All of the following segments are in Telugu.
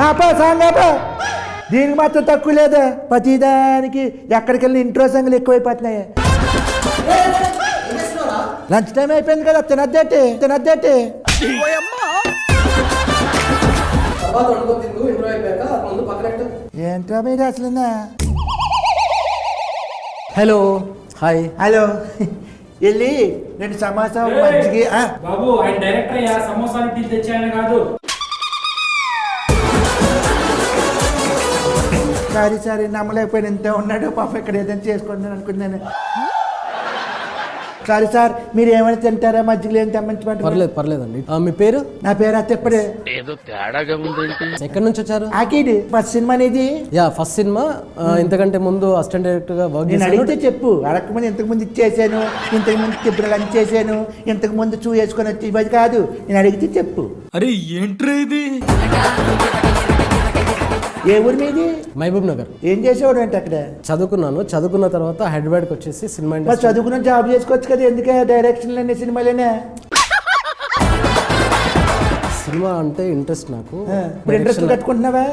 సాంగ్ దీనికి మాత్రం తక్కువ లేదా ప్రతిదానికి ఎక్కడికి వెళ్ళిన ఇంట్రో సంగులు ఎక్కువైపోతున్నాయి. లంచ్ టైం అయిపోయింది కదా, తినద్దేటి. ఏంట్రా మీరు అసలు? Hello hi. హలో వెళ్ళి 2 సమోసా మజ్జిగి. బాబు ఆయన డైరెక్టర్ అయ్యా, సమోసాలు టీ తెచ్చాయని కాదు. సారీ నమ్మలేకపోయినా ఇంత ఉన్నాడు పాప, ఇక్కడ ఏదైనా చేసుకుంటాను అనుకున్నాను. సారీ సార్, మీరు ఏమైనా తింటారా? మజ్జిగలు ఏం తెమ్మంటారు? పర్లేదండి. మీ పేరు? నా పేరు అత్తప్పుడే. ఏదో తేడాగా ఉంది. ఎక్కడి నుంచి వచ్చారు? ఆకిడి ఫస్ట్ సినిమా అనేది. First cinema. ఇంతకంటే ముందు అసిస్టెంట్ డైరెక్టర్ గా వర్క్ నేను అడిగితే చెప్పు. అడగకముందు ఇంతకు ముందు ఇచ్చేసాను, ఇంతకు ముందు ఇప్పుడు లంచ్ చేశాను, ఇంతకు ముందు చూ వేసుకొని వచ్చి ఇవ్వదు కాదు. నేను అడిగితే చెప్పు. అరే ఏంట్రా ఇది? ఏ ఊరి మీది? మహబూబ్ నగర్. ఏం చేసేవాడు అంటే అక్కడ? చదువుకున్న తర్వాత హైదరాబాద్కి వచ్చేసి సినిమా ఇండస్ట్రీ. చదువుకున్న జాబ్ చేసుకోవచ్చు కదా, ఎందుకే డైరెక్షన్లోనే సినిమాలేనే? సినిమా అంటే ఇంట్రెస్ట్ నాకు. ఇప్పుడు ఇంట్రెస్ట్ కట్టుకుంటున్నావా?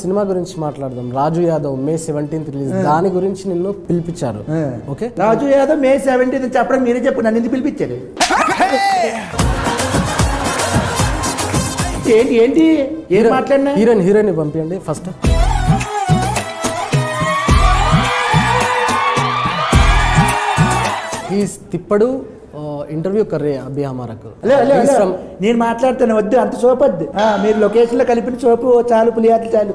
సినిమా గురించి మాట్లాడదాం. రాజు యాదవ్ May 17th రిలీజ్, దాని గురించి నిన్ను పిలిపించారు. ఓకే, రాజు యాదవ్ May 17th చెప్పడం మీరే చెప్పు, నన్ను ఎందుకు పిలిపించారు? ఏంటి ఏం మాట్లాడినా? హీరోయిన్ పంపించండి ఫస్ట్. తిప్పడు ఇంటర్వ్యూ కర్రే అభి హమారకు. నేను మాట్లాడుతాను, వద్దు అంత సోపు వద్దు. మీరు లొకేషన్ లో కలిపిన సోపు చాలు, పులియాట్లు చాలు.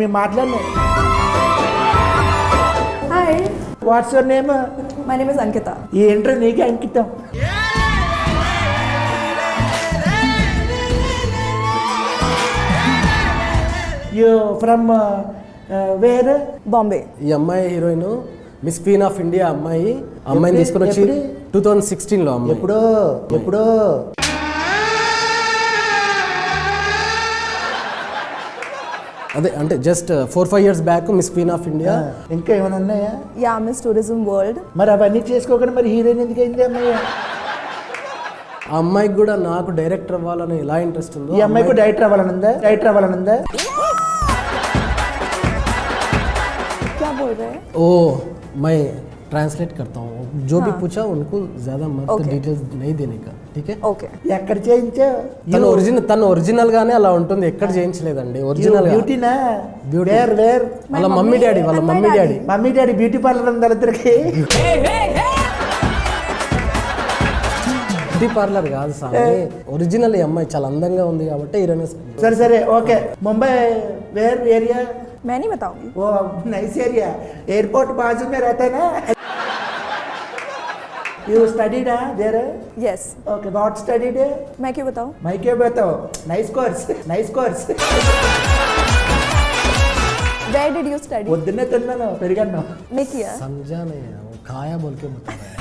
మేము మాట్లాడినా. Hi, what's your name? My name is Ankita. ఈ ఇంటర్వ్యూ నీకే అంకితం. You from where? బాంబే. ఈ అమ్మాయి heroine miss queen of India అమ్మాయిని తీసుకుని వచ్చి 2016 లో. ఎప్పుడో అదే అంటే just 4-5 years back miss queen of India. ఇంకా ఏమైనా ఉన్నాయా? Yeah, miss tourism world. మరి అవన్నీ చేసుకోకుండా మరి హీరోయిన్ ఎందుకు అయింది అమ్మాయి? ఆ అమ్మాయికి కూడా నాకు డైరెక్టర్ అవ్వాలని ఎలా ఇంట్రెస్ట్ ఉందో, ఈ అమ్మాయికి డైరెక్టర్ అవ్వాలనుందా? क्या बोल रहे हैं? ओ मैं ट्रांसलेट करता हूँ. जो भी पूछा उनको ज्यादा मत डिटेल्स नहीं देने का. ठीक है? ఓకే. ఎక్కడ చేయించావు? తను ఒరిజినల్ గానే అలా ఉంటుంది, ఎక్కడ చేయించలేదండి. ఒరిజినల్ బ్యూటీనా? బ్యూటీ. వేర్ వాళ్ళ మమ్మీ డాడీ బ్యూటీ పార్లర్ ఉంది వాళ్ళిద్దరికి. బ్యూటీ పార్లర్ కాదు సార్, ఒరిజినల్. ఈ అమ్మాయి చాలా అందంగా ఉంది కాబట్టి హీరోయిన్. సరే ఓకే. Mumbai where area? मैं नहीं बताऊंगी. वो नाइस एरिया, एयरपोर्ट बाजू में रहता है ना. You studied there? Yes. Okay, what studied? मैं क्यों बताऊं? मैं क्यों बताऊं? Nice course. Where did you study? పొద్దున్నే తిన్నాను, పెరిగాను. नहीं किया. समझा नहीं है, वो खाया बोल के बता रहा है.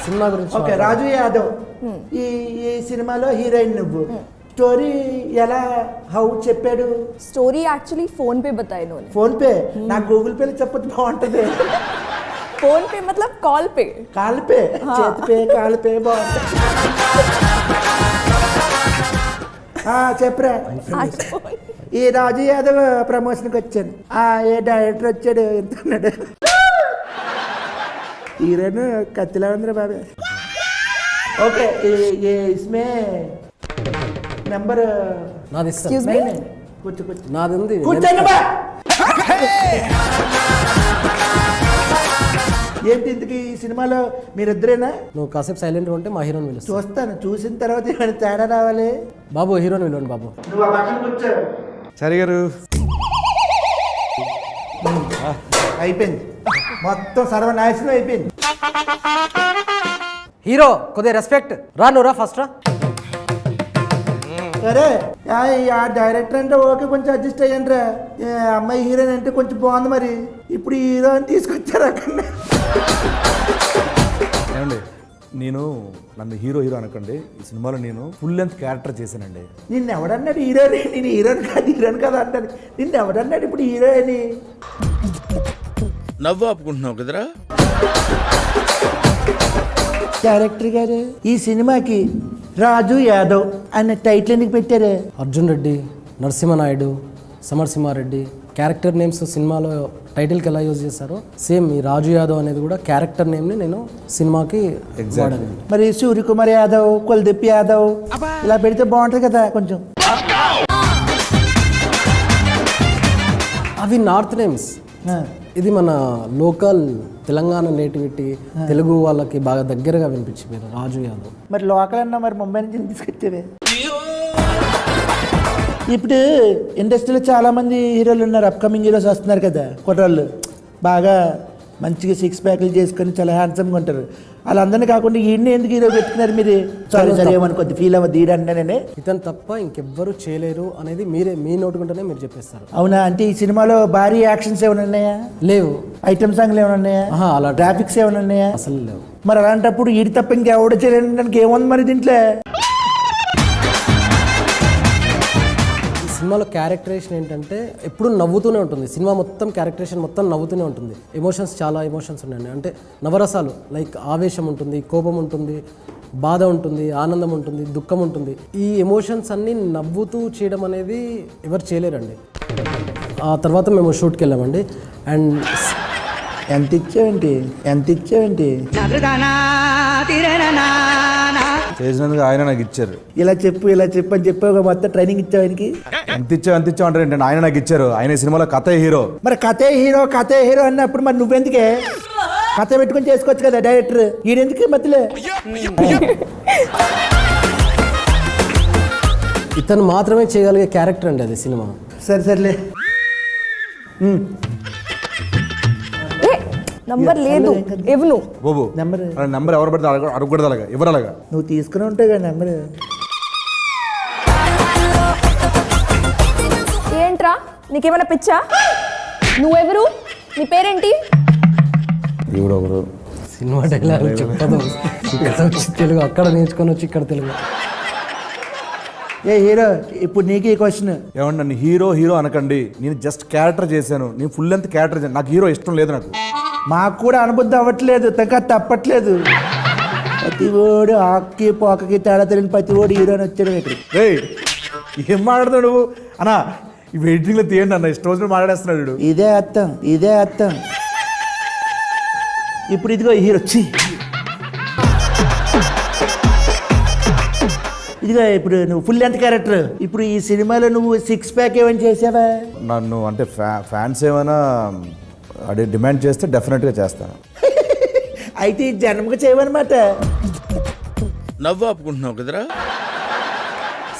సినిమా గురించి. ఓకే, రాజు యాదవ్ ఈ సినిమాలో హీరోయిన్ నువ్వు. స్టోరీ ఎలా హౌ చెప్పాడు? स्टोरी एक्चुअली फोन पे बताया इन्होंने. Phone pay? నాకు గూగుల్ పేలో చెప్పొచ్చు, బాగుంటది. फोन पे मतलब कॉल पे. కాల్ పే, చేతి పే, కాల్ పే బాగుంటుంది. చెప్పరా. ఈ రాజు యాదవ్ ప్రమోషన్కి వచ్చాను. ఏ డైరెక్టర్ వచ్చాడు, ఎంత ఉన్నాడు? హీరోయిన్ కత్తిలా ఉందిరా బాబే. ఓకే, ఇస్మే నెంబర్ నాది. Excuse me? కూర్చో నాది ఉంది. కూర్చోండి బా. ఏంటి ఇంతకీ ఈ సినిమాలో మీరిద్దరేనా? నువ్వు కాసేపు సైలెంట్గా ఉంటే మా హీరోని పిలుస్తాను. చూస్తాను, చూసిన తర్వాత ఏమైనా తేడా రావాలి. బాబు హీరోని పిలవండి బాబు. నువ్వు ఆ పక్కన కూర్చో. సరే గారు, అయిపోయింది మొత్తం, సర్వనాశనం అయిపోయింది. హీరో కొద్దిగా రెస్పెక్ట్. నువ్వు ఫస్ట్ రా. సరే, ఆ డైరెక్టర్ అంటే ఓకే, కొంచెం అడ్జస్ట్ అయ్యండి రా. అమ్మాయి హీరోయిన్ అంటే కొంచెం బాగుంది, మరి ఇప్పుడు హీరో అని తీసుకొచ్చారు అక్కడ. ఏమండి, నన్ను హీరో అనకండి. ఈ సినిమాలో నేను ఫుల్ లెంత్ క్యారెక్టర్ చేశానండి. నిన్ను ఎవడన్నాడు హీరోయిన్? నేను హీరోయిన్ కాదు అంటాను. నిన్ను ఎవడన్నాడు ఇప్పుడు హీరోయిన్? నవ్వు ఆపుకుంటున్నావు కదరా. డైరెక్టర్ గారు, ఈ సినిమాకి రాజు యాదవ్ అనే టైటిల్ ఎందుకు పెట్టారే? అర్జున్ రెడ్డి, నరసింహనాయుడు, సమరసింహారెడ్డి క్యారెక్టర్ నేమ్స్ సినిమాలో టైటిల్కి ఎలా యూజ్ చేశారో సేమ్ ఈ రాజు యాదవ్ అనేది కూడా క్యారెక్టర్ నేమ్ని నేను సినిమాకి వాడాను. మరి సూర్యకుమార్ యాదవ్, కులదీప్ యాదవ్ ఇలా పెడితే బాగుంటుంది కదా కొంచెం. అవి నార్త్ నేమ్స్, ఆ, ఇది మన లోకల్ తెలంగాణ నేటివిటీ, తెలుగు వాళ్ళకి బాగా దగ్గరగా వినిపించింది రాజు యాదవ్. మరి లోకల్ అన్నా మరి ముంబై నుంచి తీసుకొచ్చేవే. ఇప్పుడు ఇండస్ట్రీలో చాలా మంది హీరోలు ఉన్నారు, అప్కమింగ్ హీరోస్ వస్తున్నారు కదా, కుర్రాళ్ళు బాగా మంచిగా 6 ప్యాక్లు చేసుకొని చాలా హ్యాండ్సమ్గా ఉంటారు. వాళ్ళందరినీ కాకుండా ఈయన్ని ఎందుకు హీరో పెట్టుకున్నారు మీరు? సరే ఏమనుకోద్ది, ఫీల్ అవ్వద్దు ఈడంటే. ఇతను తప్ప ఇంకెవ్వరు చేయలేరు అనేది మీ నోటుకుంటేనే మీరు చెప్పేస్తారు. అవునా? అంటే ఈ సినిమాలో భారీ యాక్షన్స్ ఏమైనా ఉన్నాయా? లేవు. ఐటమ్ సాంగ్లు ఏమైనా ఉన్నాయా? అలా గ్రాఫిక్స్ ఏమైనా ఉన్నాయా? అసలు లేవు. మరి అలాంటప్పుడు ఈడి తప్ప ఇంకెవడ చేయడానికి ఏముంది మరి దీంట్లో? సినిమాలో క్యారెక్టరేషన్ ఏంటంటే ఎప్పుడు నవ్వుతూనే ఉంటుంది. సినిమా మొత్తం క్యారెక్టరేషన్ మొత్తం నవ్వుతూనే ఉంటుంది. ఎమోషన్స్ చాలా ఎమోషన్స్ ఉన్నాయండి. అంటే నవరసాలు లైక్ ఆవేశం ఉంటుంది, కోపం ఉంటుంది, బాధ ఉంటుంది, ఆనందం ఉంటుంది, దుఃఖం ఉంటుంది. ఈ ఎమోషన్స్ అన్నీ నవ్వుతూ చేయడం అనేది ఎవరు చేయలేరండి. ఆ తర్వాత మేము షూట్కి వెళ్ళామండి. అండ్ ఎంత ఇచ్చావేంటి? చేసినందుకు ఆయన నాకు ఇచ్చారు. ఇలా చెప్పు అని చెప్పి మొత్తం ట్రైనింగ్ ఇచ్చావానికి. ఎంత ఇచ్చావు అంటారు ఏంటంటే ఆయన నాకు ఇచ్చారు. ఆయన సినిమాలో కథే హీరో. మరి కథే హీరో అన్నప్పుడు మరి నువ్వెందుకే కథ పెట్టుకొని చేసుకోవచ్చు కదా డైరెక్టర్, ఈడెందుకు మధ్యలో? ఇతను మాత్రమే చేయగలిగే క్యారెక్టర్ అండి అది సినిమా. సర్లే. నంబర్ లేదు ఇవ్వను. బాబు నెంబర్ ఎవరు పెడితే అడగకూడదు, అలాగా ఎవరు అలాగా నువ్వు తీసుకుని ఉంటావు కదా నెంబర్. ఏంట్రా నీకేమైనా పిచ్చా? నువ్వెవరు? నీ పేరేంటి? ఎవరు సినిమా డైలాగ్ చెప్పదు. ఇక్కడ వచ్చి తెలుగు, అక్కడ నేర్చుకొని వచ్చి ఇక్కడ తెలుగు. ఏ హీరో, ఇప్పుడు నీకు ఈ క్వశ్చన్. ఏమండి నన్ను హీరో అనకండి. నేను జస్ట్ క్యారెక్టర్ చేశాను. నేను ఫుల్ లెంత్ క్యారెక్టర్ చేశాను. నాకు హీరో ఇష్టం లేదు. నాకు మాకు కూడా అనుబుద్ధి అవ్వట్లేదు, తప్పట్లేదు. ప్రతి ఓడు ఆక్కి పోకకి తేడా తెలియని ప్రతి ఓడు హీరో అని వచ్చాడు ఇక్కడ. ఏం మాట్లాడుతాడు నువ్వు అన్నా? ఈ వెయిటింగ్లో తీయండి అన్న, ఇష్టం వచ్చిన మాట్లాడేస్తున్నాడు. ఇదే అర్థం. ఇప్పుడు ఇదిగో హీరో వచ్చి ఇదిగో ఇప్పుడు నువ్వు ఫుల్ లెంత్ క్యారెక్టర్. ఇప్పుడు ఈ సినిమాలో నువ్వు 6 ప్యాక్ ఏమైనా చేసావా? నన్ను అంటే ఫ్యాన్స్ ఏమైనా డిమాండ్ చేస్తే డెఫినెట్గా చేస్తాను. అయితే ఈ జన్మకు చేయవన్నమాట. నవ్వు ఆపుకుంటున్నావు కదరా?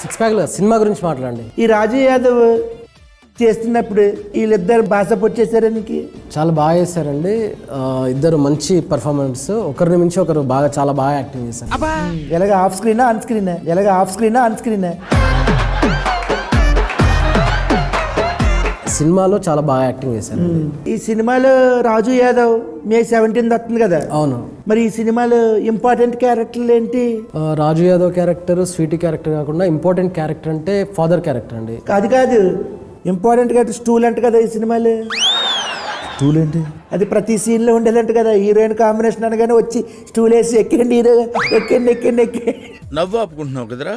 6 ప్యాక్లో సినిమా గురించి మాట్లాడండి. ఈ రాజు యాదవ్ చేస్తున్నప్పుడు వీళ్ళిద్దరు భాష పొచ్చేసారా నీకు? చాలా బాగా చేశారండి. ఇద్దరు మంచి పర్ఫార్మెన్స్, ఒకరిని మించి ఒకరు చాలా బాగా యాక్టింగ్ చేశారు. ఎలాగ ఆఫ్ స్క్రీనా ఆన్ స్క్రీనా? సినిమాలో చాలా బాగా యాక్టింగ్ చేశారు. ఈ సినిమాలో రాజు యాదవ్ మే 17 వస్తుంది కదా? అవును. మరి ఈ సినిమాలో ఇంపార్టెంట్ క్యారెక్టర్లు ఏంటి? రాజు యాదవ్ క్యారెక్టర్ స్వీటీ క్యారెక్టర్ కాకుండా ఇంపార్టెంట్ క్యారెక్టర్ అంటే ఫాదర్ క్యారెక్టర్ అండి. కాదు ఇంపార్టెంట్ క్యారెక్టర్ స్టూల్ అంట కదా ఈ సినిమాలో. స్టూల్ ఏంటి? అది ప్రతి సీన్లో ఉండేదంట కదా. హీరోయిన్ కాంబినేషన్ అనగానే వచ్చి స్టూల్ వేసి ఎక్కండి హీరో, ఎక్కండి. నవ్వు ఆపుకుంటున్నావు కదరా?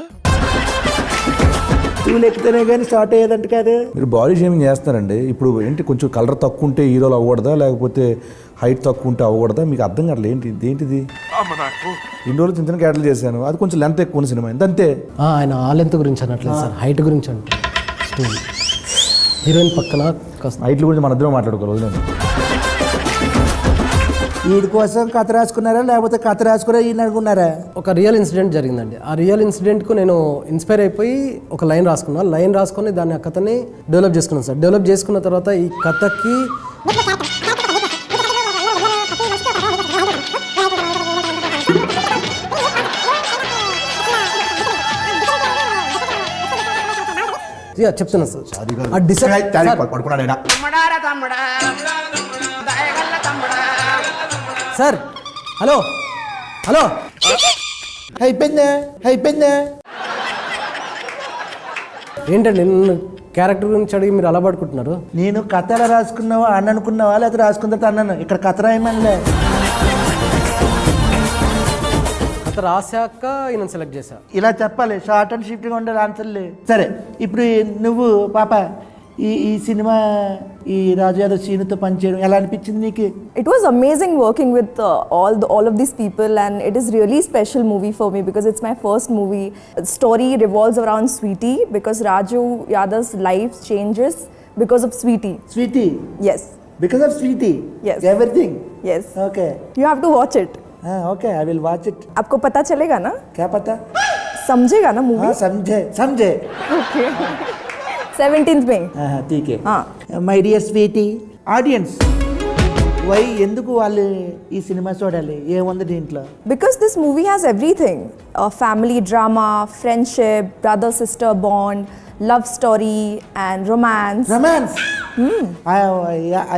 స్టూల్ ఎక్కితేనే కానీ స్టార్ట్ అయ్యేదంట కదా. మీరు బాడీ షేమింగ్ చేస్తారండి. ఇప్పుడు ఏంటి, కొంచెం కలర్ తక్కువ ఉంటే హీరోలు అవ్వకూడదా, లేకపోతే హైట్ తక్కువ ఉంటే అవ్వకూడదా? మీకు అర్థం కావట్లేదు. ఏంటిది? ఇన్ని రోజులు చిన్న క్యారెక్టర్లు చేశాను, అది కొంచెం లెంత్ ఎక్కువ ఉన్న సినిమా అంతే. ఆయన ఆ లెంత్ గురించి అనట్లేదు సార్, హైట్ గురించి అంటే. స్టోరీ హీరోయిన్ పక్కన హైట్ల గురించి మన ఇద్దరం మాట్లాడుకోవాలి. వీడి కోసం కథ రాసుకున్నారా లేకపోతే కథ రాసుకున్నా ఈయన అనుకున్నారా? ఒక రియల్ ఇన్సిడెంట్ జరిగిందండి. ఆ రియల్ ఇన్సిడెంట్కు నేను ఇన్స్పైర్ అయిపోయి ఒక లైన్ రాసుకొని దాన్ని ఆ కథని డెవలప్ చేసుకున్నాను సార్. డెవలప్ చేసుకున్న తర్వాత ఈ కథకి చెప్తున్నా సార్. హలో అయిపోయిందా? ఏంటండి నన్ను క్యారెక్టర్ గురించి అడిగి మీరు అలా పడుకుంటున్నారు? నేను కథ ఎలా రాసుకున్నావా అని అనుకున్నావా లేకపోతే రాసుకున్న తర్వాత అన్నాను? ఇక్కడ కథ రాయమనిలే. కథ కథ రాశాక ఈయన సెలెక్ట్ చేశా. ఇలా చెప్పాలి, షార్ట్ అండ్ షిఫ్ట్గా ఉండాలి ఆన్సర్లు. సరే, ఇప్పుడు నువ్వు పాప ఈ సినిమా ఈ రాజు యాదవ్ సీనుతో పనిచేయడం ఎలా అనిపించింది నీకు? It was amazing working with all of these people, and it is really special movie for me because it's my first movie. The story revolves around Sweetie because Raju Yadav's life changes because of Sweetie. Sweetie, Yes, because of Sweetie, Yes. Everything. yes. Okay You have to watch it. Okay, I will watch it. आपको पता चलेगा ना, क्या पता? समझेगा ना मूवी? हाँ, समझे. Okay. 17th में. ठीक है. हाँ. My dear Sweetie audiences, why ఎందుకు వాళ్ళు ఈ సినిమా చూడాలి? ఏముంది దీంట్లో? Because this movie has everything: family drama, friendship, brother-sister bond, love story, and romance. Romance.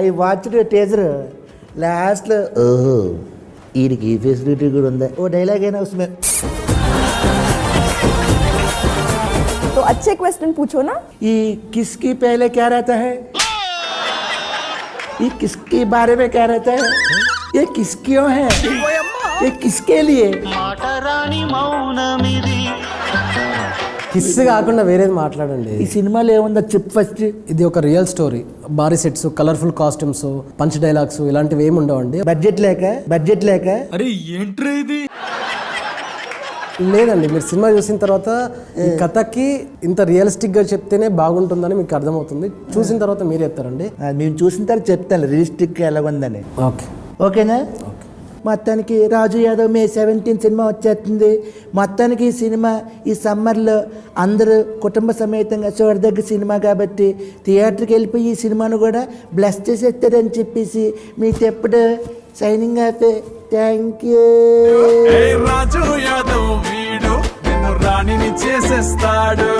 I watched teaser. లాస్ట్లో ఓహో వీడికి ఈ ఫెసిలిటీ కూడా ఉందా, ఓ డైలాగ్ అయినా उसमें. तो अच्छे क्वेश्चन पूछो ना. ये किसकी पहले क्या रहता है? ये किसके बारे में क्या रहता है? ये किस क्यों है? ये किसके लिए? కిస్ కాకుండా వేరేది మాట్లాడండి. ఈ సినిమాలో ఏముందో చెప్పు ఫస్ట్. ఇది ఒక రియల్ స్టోరీ. భారీ sets, colourful costumes, punch dialogues ఇలాంటివి ఏమి ఉండవండి. బడ్జెట్ లేక లేదండి, మీరు సినిమా చూసిన తర్వాత ఈ కథకి ఇంత రియలిస్టిక్ గా చెప్తేనే బాగుంటుందని మీకు అర్థమవుతుంది. చూసిన తర్వాత మీరు చెప్తారండి. మేము చూసిన తర్వాత చెప్తాను రియలిస్టిక్ ఎలాగుందని. ఓకే, ఓకేనా? మొత్తానికి రాజు యాదవ్ మే 17 సినిమా వచ్చేస్తుంది. మొత్తానికి ఈ సినిమా ఈ సమ్మర్లో అందరూ కుటుంబ సమేతంగా చూడదగ్గ సినిమా కాబట్టి థియేటర్కి వెళ్ళిపోయి ఈ సినిమాను కూడా బ్లెస్ చేసేస్తారని చెప్పేసి మీకు ఎప్పుడు signing off. Thank you. Raju Yadav వీడు నిన్ను రాణిని చేసేస్తాడు.